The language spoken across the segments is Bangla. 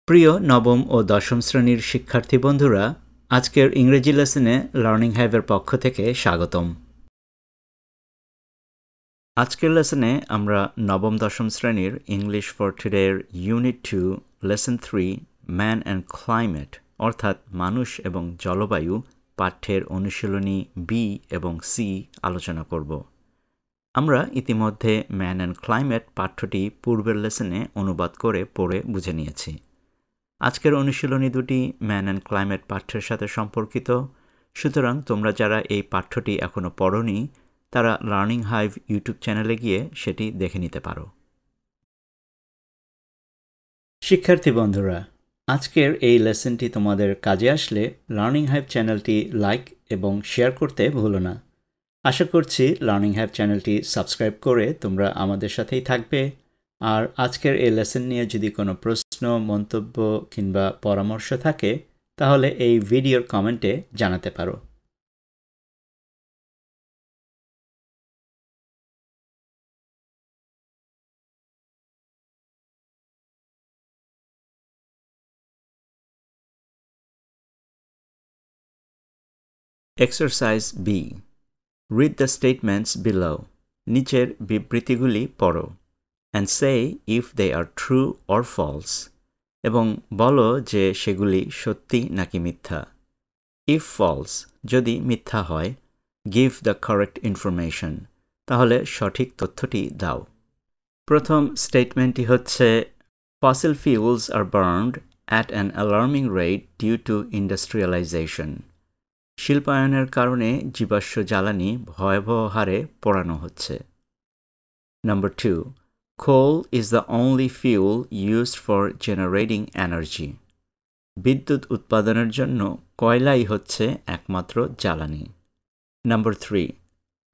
প্রিয় নবম ও দশম শ্রেণীর শিক্ষার্থী বন্ধুরা, আজকের ইংরেজি লেসনে লার্নিং হাইভের পক্ষ থেকে স্বাগতম। আজকের লেসনে আমরা নবম দশম শ্রেণীর ইংলিশ ফর টুডের unit 2 lesson 3 man and climate অর্থাৎ মানুষ এবং জলবায়ু পাঠ্যের অনুশীলনী বি এবং সি আলোচনা করব। আমরা ইতিমধ্যে ম্যান অ্যান্ড ক্লাইমেট পাঠ্যটি পূর্বের লেসনে অনুবাদ করে পড়ে বুঝে নিয়েছি। আজকের অনুশীলনী দুটি ম্যান অ্যান্ড ক্লাইমেট পাঠ্যের সাথে সম্পর্কিত, সুতরাং তোমরা যারা এই পাঠ্যটি এখনও পড়োনি তারা লার্নিং হাইভ ইউটিউব চ্যানেলে গিয়ে সেটি দেখে নিতে পারো। শিক্ষার্থী বন্ধুরা, আজকের এই লেসনটি তোমাদের কাজে আসলে লার্নিং হাইভ চ্যানেলটি লাইক এবং শেয়ার করতে ভুলো না। আশা করছি লার্নিং হাইভ চ্যানেলটি সাবস্ক্রাইব করে তোমরা আমাদের সাথেই থাকবে। আর আজকের এই লেসন নিয়ে যদি কোনো প্রশ্ন, মন্তব্য কিংবা পরামর্শ থাকে তাহলে এই ভিডিওর কমেন্টে জানাতে পারো। Exercise B. Read the statements below. নিচের বিবৃতিগুলি পড়ো and say if they are true or false. এবং বলো যে সেগুলি সত্যি নাকি মিথ্যা। If false, যদি মিথ্যা হয়, give the correct information. তাহলে সঠিক তথ্যটি দাও। প্রথম স্টেটমেন্টটি হচ্ছে fossil fuels are burned at an alarming rate due to industrialization. শিল্পায়নের কারণে জীবাশ্ম জ্বালানি ভয়াবহ হারে পোড়ানো হচ্ছে। Number 2. Coal is the only fuel used for generating energy. বিদ্যুৎ উৎপাদনের জন্য কয়লাই হচ্ছে একমাত্র জ্বালানি। Number 3.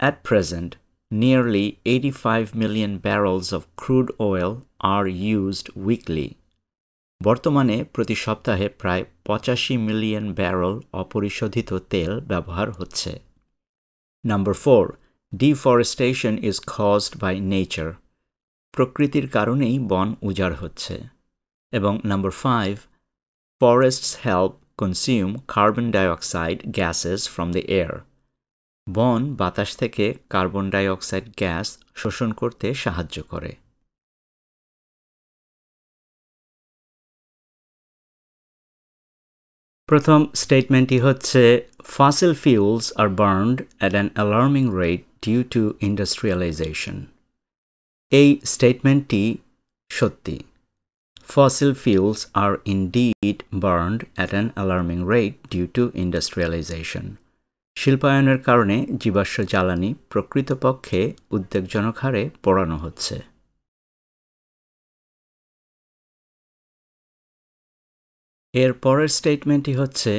At present, nearly 85 million barrels of crude oil are used weekly. বর্তমানে প্রতি সপ্তাহে প্রায় 85 মিলিয়ন ব্যারেল অপরিশোধিত তেল ব্যবহার হচ্ছে। Number 4. Deforestation is caused by nature. প্রকৃতির কারণেই বন উজাড় হচ্ছে। এবং Number 5. Forests help consume carbon dioxide gases from the air. বন বাতাস থেকে কার্বন ডাই অক্সাইড গ্যাস শোষণ করতে সাহায্য করে। প্রথম স্টেটমেন্টটি হচ্ছে fossil fuels are burned at an alarming rate due to industrialization. এই স্টেটমেন্টটি সত্যি। Fossil fuels are indeed burned at an alarming rate due to industrialization. শিল্পায়নের কারণে জীবাশ্ম জ্বালানি প্রকৃতপক্ষে উদ্বেগজনক হারে পোড়ানো হচ্ছে। এর পরের স্টেটমেন্টটি হচ্ছে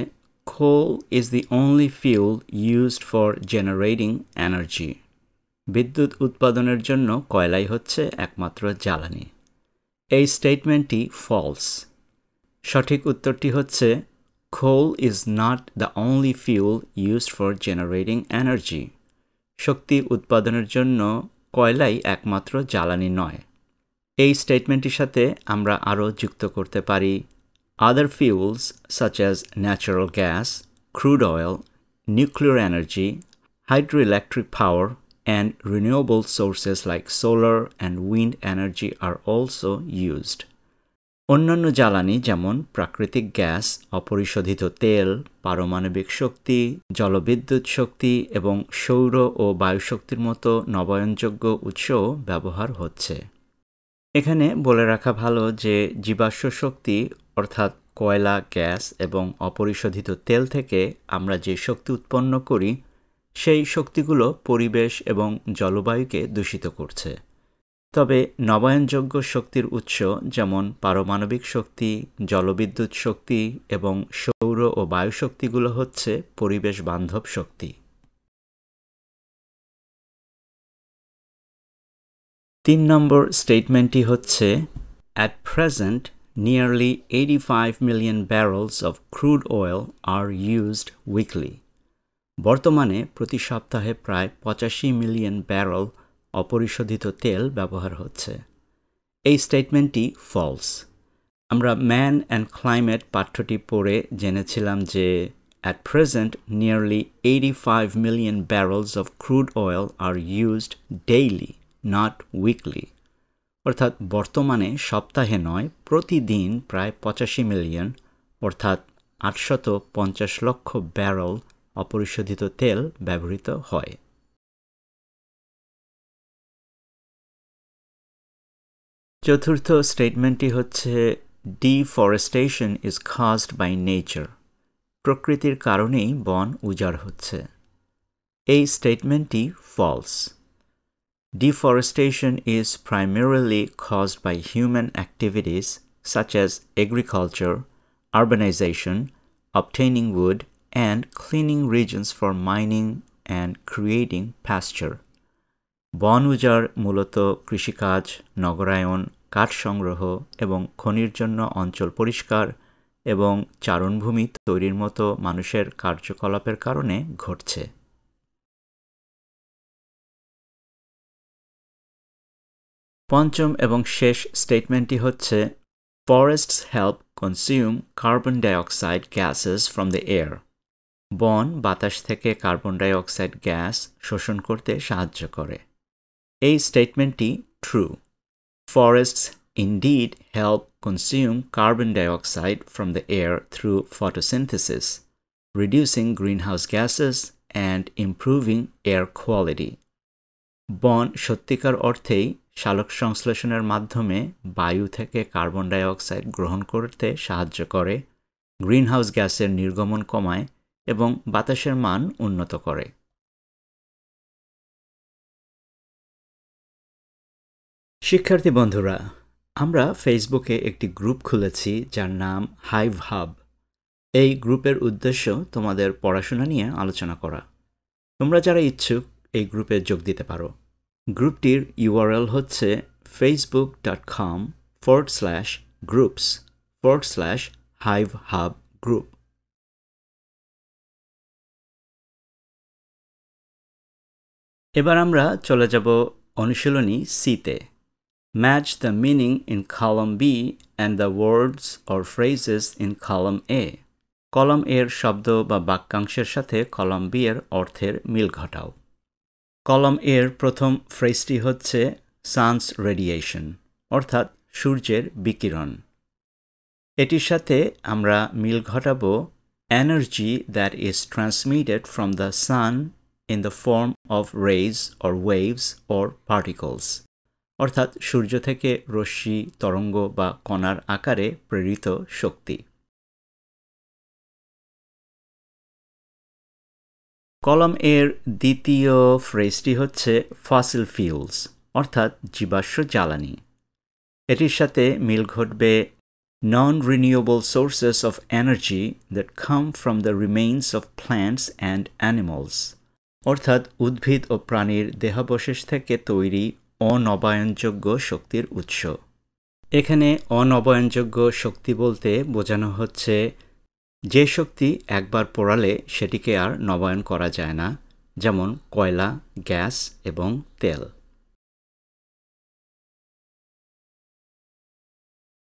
coal is the only fuel used for generating energy. বিদ্যুৎ উৎপাদনের জন্য কয়লাই হচ্ছে একমাত্র জ্বালানি। এই স্টেটমেন্টটি ফলস। সঠিক উত্তরটি হচ্ছে coal is not the only fuel used for generating energy. শক্তি উৎপাদনের জন্য কয়লাই একমাত্র জ্বালানি নয়। এই স্টেটমেন্টটির সাথে আমরা আরও যুক্ত করতে পারি other fuels such as natural gas, crude oil, nuclear energy, hydroelectric power, and renewable sources like solar and wind energy are also used. অন্যান্য জ্বালানি যেমন প্রাকৃতিক গ্যাস, অপরিশোধিত তেল, পারমাণবিক শক্তি, জলবিদ্যুৎ শক্তি এবং সৌর ও বায়ুশক্তির মতো নবায়নযোগ্য উৎসও ব্যবহার হচ্ছে। এখানে বলে রাখা ভালো যে জীবাশ্ম শক্তি অর্থাৎ কয়লা, গ্যাস এবং অপরিশোধিত তেল থেকে আমরা যে শক্তি উৎপন্ন করি সেই শক্তিগুলো পরিবেশ এবং জলবায়ুকে দূষিত করছে। তবে নবায়নযোগ্য শক্তির উৎস যেমন পারমাণবিক শক্তি, জলবিদ্যুৎ শক্তি এবং সৌর ও বায়ুশক্তিগুলো হচ্ছে পরিবেশ বান্ধব শক্তি। 3 নম্বর স্টেটমেন্টটি হচ্ছে At present, nearly 85 million barrels of crude oil are used weekly. বর্তমানে প্রতি সপ্তাহে প্রায় 85 মিলিয়ন ব্যারেল অপরিশোধিত তেল ব্যবহার হচ্ছে। এই স্টেটমেন্টটি ফলস। আমরা ম্যান অ্যান্ড ক্লাইমেট পাঠ্যটি পড়ে জেনেছিলাম যে at present nearly 85 million barrels of crude oil are used daily, not weekly. অর্থাৎ বর্তমানে সপ্তাহে নয় প্রতিদিন প্রায় 85 মিলিয়ন অর্থাৎ 850 লক্ষ ব্যারেল অপরিশোধিত তেল ব্যবহৃত হয়। চতুর্থ স্টেটমেন্টটি হচ্ছে deforestation is caused by nature. প্রকৃতির কারণেই বন উজাড় হচ্ছে। এই স্টেটমেন্টটি false. Deforestation is primarily caused by human activities such as agriculture, urbanization, obtaining wood, and cleaning regions for mining and creating pasture. বন উজাড় মূলত কৃষিকাজ, নগরায়ন, কাঠ সংগ্রহ এবং খনির জন্য অঞ্চল পরিষ্কার এবং চারণভূমি তৈরির মতো মানুষের কার্যকলাপের কারণে ঘটছে। পঞ্চম এবং শেষ স্টেটমেন্টটি হচ্ছে forests help consume carbon dioxide gases from the air. বন বাতাস থেকে কার্বন ডাইঅক্সাইড গ্যাস শোষণ করতে সাহায্য করে। এই স্টেটমেন্টটি true. Forests indeed help consume carbon dioxide from the air through photosynthesis, reducing greenhouse gases and improving air quality. বন সত্যিকার অর্থেই সালোক সংশ্লেষণের মাধ্যমে বায়ু থেকে কার্বন ডাইঅক্সাইড গ্রহণ করতে সাহায্য করে, গ্রিনহাউস গ্যাসের নির্গমন কমায় এবং বাতাসের মান উন্নত করে। শিক্ষার্থী বন্ধুরা, আমরা ফেসবুকে একটি গ্রুপ খুলেছি যার নাম হাইভ হাব। এই গ্রুপের উদ্দেশ্য তোমাদের পড়াশোনা নিয়ে আলোচনা করা। তোমরা যারা ইচ্ছুক এই গ্রুপে যোগ দিতে পারো। গ্রুপটির URL হচ্ছে facebook.com/groups/hivehubgroup। এবার আমরা চলে যাব অনুশীলনী সিতে। Match the meaning in column B and the words or phrases in column A. Column এর শব্দ বা বাক্যাংশের সাথে কলাম বি এর অর্থের মিল ঘটাও। কলাম এর প্রথম ফ্রেজটি হচ্ছে সানস রেডিয়েশন, অর্থাৎ সূর্যের বিকিরণ। এটির সাথে আমরা মিল ঘটাবো energy that is transmitted from the sun in the form of rays or waves or particles, অর্থাৎ সূর্য থেকে রশ্মি, তরঙ্গ বা কণার আকারে প্রেরিত শক্তি। কলাম এর দ্বিতীয় ফ্রেজটি হচ্ছে ফসিল ফিউলস, অর্থাৎ জীবাশ্ম জ্বালানি। এটির সাথে মিল ঘটবে non renewable sources of energy that come from the remains of plants and animals, অর্থাৎ উদ্ভিদ ও প্রাণীর দেহাবশেষ থেকে তৈরি অনবায়নযোগ্য শক্তির উৎস। এখানে অনবায়নযোগ্য শক্তি বলতে বোঝানো হচ্ছে যে শক্তি একবার পোড়ালে সেটিকে আর নবায়ন করা যায় না, যেমন কয়লা, গ্যাস এবং তেল।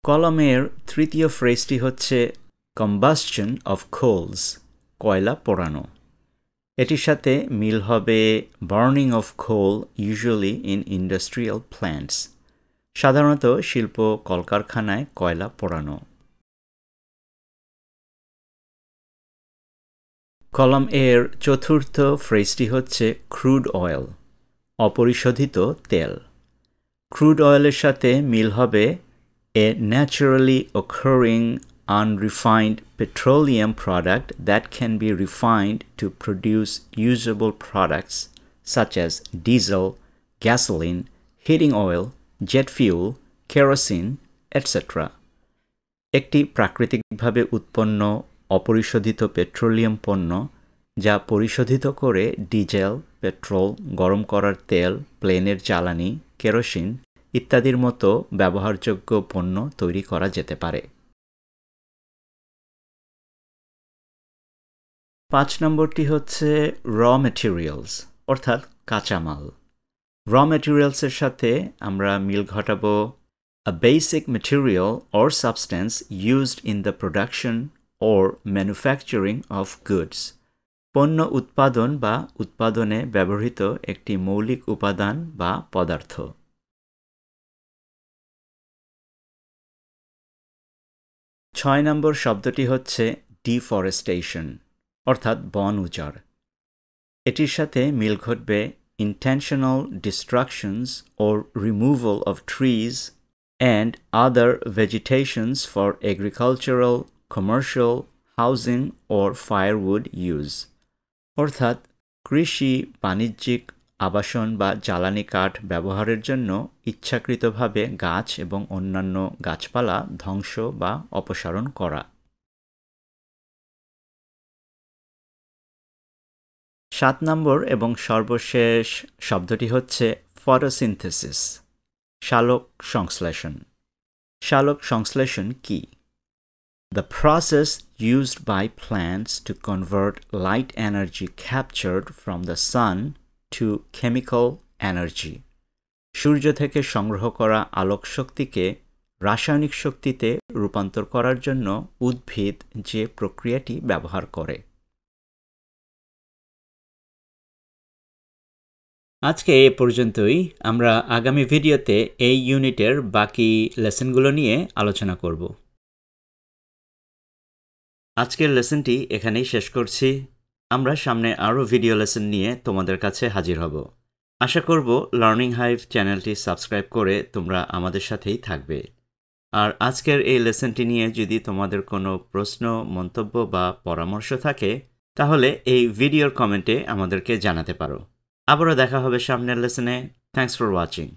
কলামের তৃতীয় ফ্রেজটি হচ্ছে কম্বাসশন অফ কোলস, কয়লা পোড়ানো। এটির সাথে মিল হবে burning of coal usually in industrial plants, সাধারণত শিল্প কলকারখানায় কয়লা পোড়ানো। কলাম এর চতুর্থ ফ্রেজটি হচ্ছে ক্রুড অয়েল, অপরিশোধিত তেল। ক্রুড অয়েলের সাথে মিল হবে এ naturally occurring unrefined petroleum product that can be refined to produce usable products such as diesel, gasoline, heating oil, jet fuel, kerosene, etc. একটি প্রাকৃতিকভাবে উৎপন্ন অপরিশোধিত পেট্রোলিয়াম পণ্য যা পরিশোধিত করে ডিজেল, পেট্রোল, গরম করার তেল, প্লেনের জ্বালানি, কেরোসিন ইত্যাদির মতো ব্যবহারযোগ্য পণ্য তৈরি করা যেতে পারে। 5 নম্বরটি হচ্ছে র ম্যাটেরিয়ালস, অর্থাৎ কাঁচামাল। র ম্যাটেরিয়ালসের সাথে আমরা মিল ঘটাবো a basic material or substance used in the production or manufacturing of goods. পণ্য উৎপাদন বা উৎপাদনে ব্যবহৃত একটি মৌলিক উপাদান বা পদার্থ। 6 নম্বর শব্দটি হচ্ছে ডিফরেস্টেশন অর্থাৎ বন উজাড়। এটির সাথে মিল ঘটবে intentional destructions or removal of trees and other vegetations for agricultural, commercial, housing or firewood use. অর্থাৎ কৃষি, বাণিজ্যিক, আবাসন বা জ্বালানি কাঠ ব্যবহারের জন্য ইচ্ছাকৃতভাবে গাছ এবং অন্যান্য গাছপালা ধ্বংস বা অপসারণ করা। 7 নম্বর এবং সর্বশেষ শব্দটি হচ্ছে ফটোসিনথেসিস, সালোক সংশ্লেষণ। সালোক সংশ্লেষণ কি? The process used by plants to convert light energy captured from the sun to chemical energy. সূর্য থেকে সংগ্রহ করা আলোক শক্তিকে রাসায়নিক শক্তিতে রূপান্তর করার জন্য উদ্ভিদ যে প্রক্রিয়াটি ব্যবহার করে। আজকে এ পর্যন্তই। আমরা আগামী ভিডিওতে এই ইউনিটের বাকি লেসনগুলো নিয়ে আলোচনা করব। আজকের লেসনটি এখানেই শেষ করছি। আমরা সামনে আরও ভিডিও লেসন নিয়ে তোমাদের কাছে হাজির হব। আশা করব লার্নিং হাইভ চ্যানেলটি সাবস্ক্রাইব করে তোমরা আমাদের সাথেই থাকবে। আর আজকের এই লেসনটি নিয়ে যদি তোমাদের কোনো প্রশ্ন, মন্তব্য বা পরামর্শ থাকে তাহলে এই ভিডিওর কমেন্টে আমাদেরকে জানাতে পারো। আবারও দেখা হবে সামনের লেসনে। Thanks for watching.